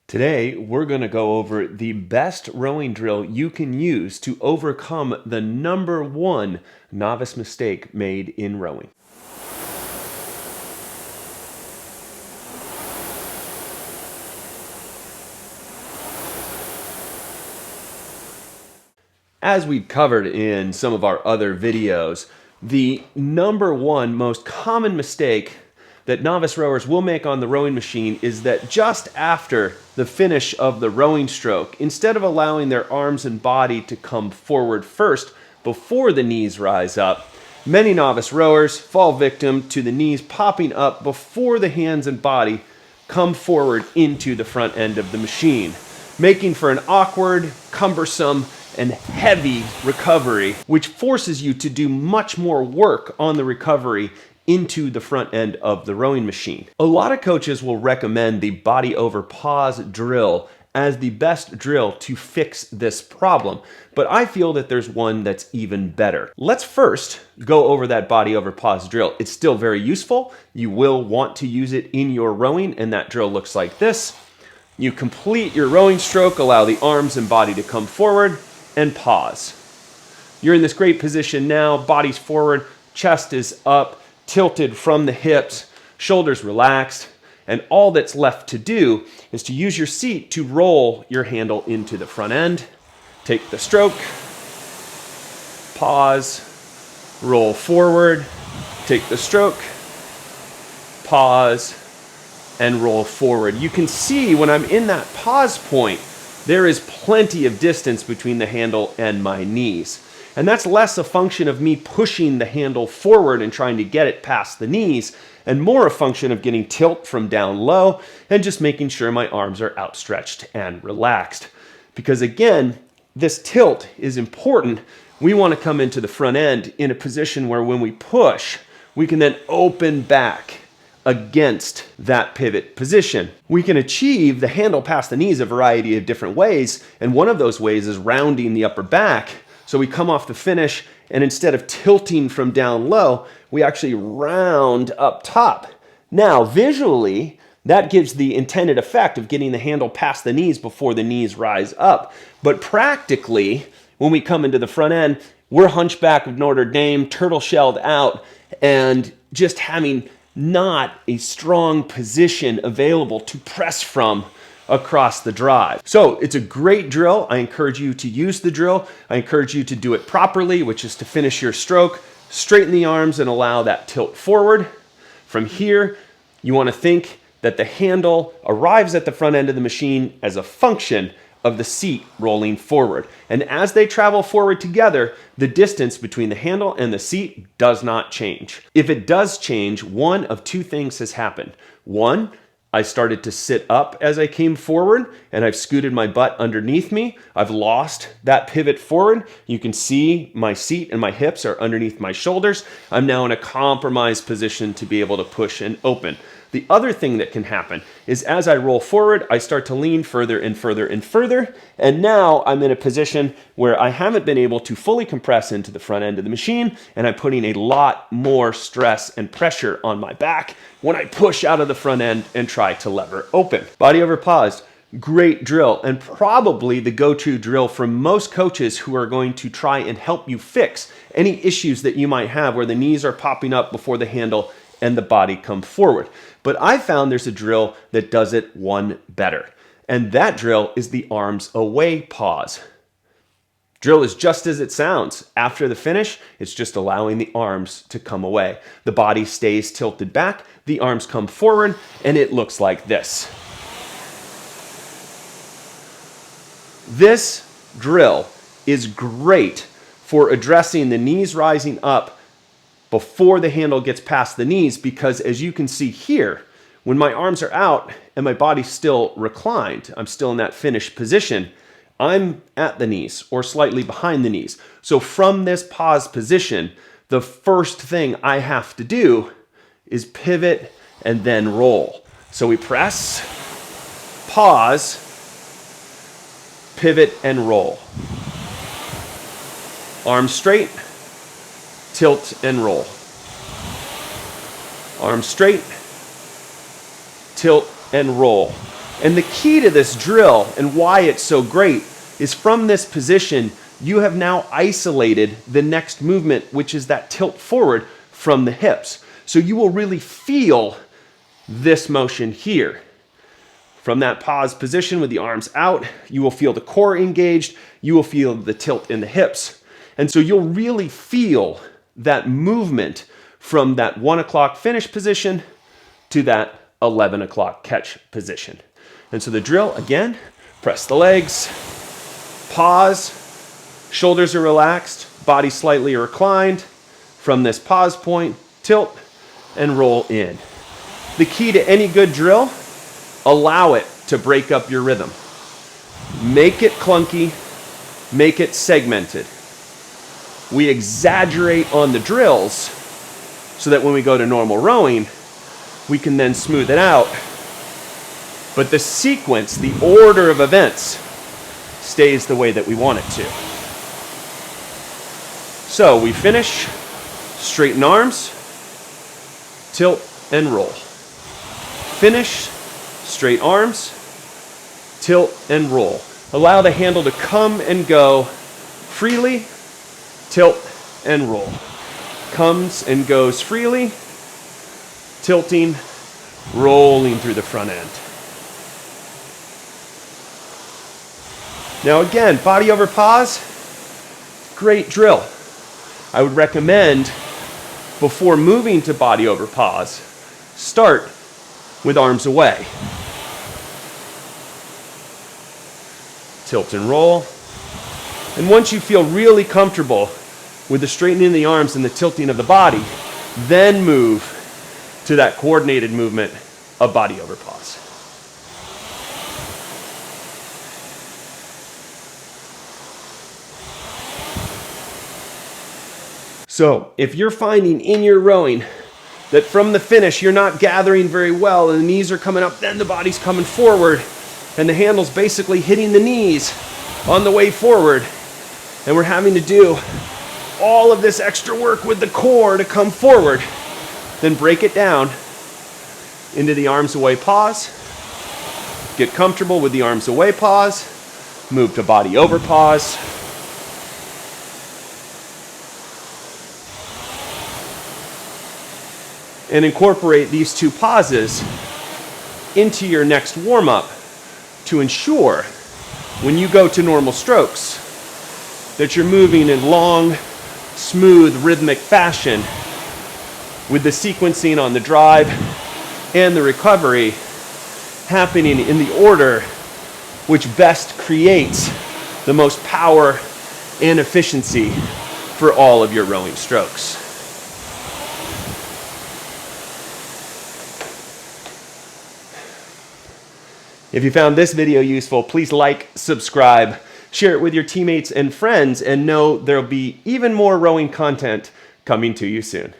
Today, we're going to go over the best rowing drill you can use to overcome the #1 novice mistake made in rowing. As we've covered in some of our other videos, the #1 most common mistake that novice rowers will make on the rowing machine is that just after the finish of the rowing stroke, instead of allowing their arms and body to come forward first before the knees rise up, many novice rowers fall victim to the knees popping up before the hands and body come forward into the front end of the machine, making for an awkward, cumbersome, and heavy recovery, which forces you to do much more work on the recovery into the front end of the rowing machine. A lot of coaches will recommend the body over pause drill as the best drill to fix this problem, but I feel that there's one that's even better. Let's first go over that body over pause drill. It's still very useful. You will want to use it in your rowing, and that drill looks like this. You complete your rowing stroke, allow the arms and body to come forward, and pause. You're in this great position now, body's forward, chest is up, tilted from the hips, shoulders relaxed, and all that's left to do is to use your seat to roll your handle into the front end. Take the stroke, pause, roll forward, take the stroke, pause, and roll forward. You can see when I'm in that pause point, there is plenty of distance between the handle and my knees. And that's less a function of me pushing the handle forward and trying to get it past the knees, and more a function of getting tilt from down low and just making sure my arms are outstretched and relaxed. Because again, this tilt is important. We want to come into the front end in a position where when we push, we can then open back against that pivot position. We can achieve the handle past the knees a variety of different ways, and one of those ways is rounding the upper back. So we come off the finish, and instead of tilting from down low, we actually round up top. Now, visually, that gives the intended effect of getting the handle past the knees before the knees rise up. But practically, when we come into the front end, we're hunchback of Notre Dame, turtle shelled out, and just having not a strong position available to press from across the drive. So it's a great drill. I encourage you to use the drill. I encourage you to do it properly, which is to finish your stroke, straighten the arms and allow that tilt forward. From here, you want to think that the handle arrives at the front end of the machine as a function of the seat rolling forward. And as they travel forward together, the distance between the handle and the seat does not change. If it does change, one of two things has happened. One, I started to sit up as I came forward, and I've scooted my butt underneath me. I've lost that pivot forward. You can see my seat and my hips are underneath my shoulders. I'm now in a compromised position to be able to push and open. The other thing that can happen is as I roll forward, I start to lean further and further and further, and now I'm in a position where I haven't been able to fully compress into the front end of the machine, and I'm putting a lot more stress and pressure on my back when I push out of the front end and try to lever open. Body over pause, great drill, and probably the go-to drill for most coaches who are going to try and help you fix any issues that you might have where the knees are popping up before the handle and the body come forward. But I found there's a drill that does it one better. And that drill is the arms away pause. Drill is just as it sounds. After the finish, it's just allowing the arms to come away. The body stays tilted back, the arms come forward, and it looks like this. This drill is great for addressing the knees rising up before the handle gets past the knees, because as you can see here, when my arms are out and my body's still reclined, I'm still in that finished position, I'm at the knees or slightly behind the knees. So from this pause position, the first thing I have to do is pivot and then roll. So we press, pause, pivot and roll. Arms straight, tilt and roll. Arms straight, tilt and roll. And the key to this drill and why it's so great is from this position, you have now isolated the next movement, which is that tilt forward from the hips. So you will really feel this motion here. From that pause position with the arms out, you will feel the core engaged, you will feel the tilt in the hips. And so you'll really feel that movement from that 1 o'clock finish position to that 11 o'clock catch position. And so the drill, again, press the legs, pause, shoulders are relaxed, body slightly reclined. From this pause point, tilt and roll in. The key to any good drill, allow it to break up your rhythm. Make it clunky, make it segmented. We exaggerate on the drills so that when we go to normal rowing, we can then smooth it out. But the sequence, the order of events, stays the way that we want it to. So we finish, straighten arms, tilt and roll. Finish, straight arms, tilt and roll. Allow the handle to come and go freely, tilt and roll. Comes and goes freely, tilting, rolling through the front end. Now again, body over pause, great drill. I would recommend before moving to body over pause, start with arms away. Tilt and roll. And once you feel really comfortable with the straightening of the arms and the tilting of the body, then move to that coordinated movement of body over pause. So if you're finding in your rowing that from the finish you're not gathering very well and the knees are coming up, then the body's coming forward and the handle's basically hitting the knees on the way forward, and we're having to do all of this extra work with the core to come forward, then break it down into the arms away pause. Get comfortable with the arms away pause. Move to body over pause. And incorporate these two pauses into your next warm-up to ensure when you go to normal strokes that you're moving in long, smooth, rhythmic fashion with the sequencing on the drive and the recovery happening in the order which best creates the most power and efficiency for all of your rowing strokes. If you found this video useful, please like, subscribe, share it with your teammates and friends, and know there'll be even more rowing content coming to you soon.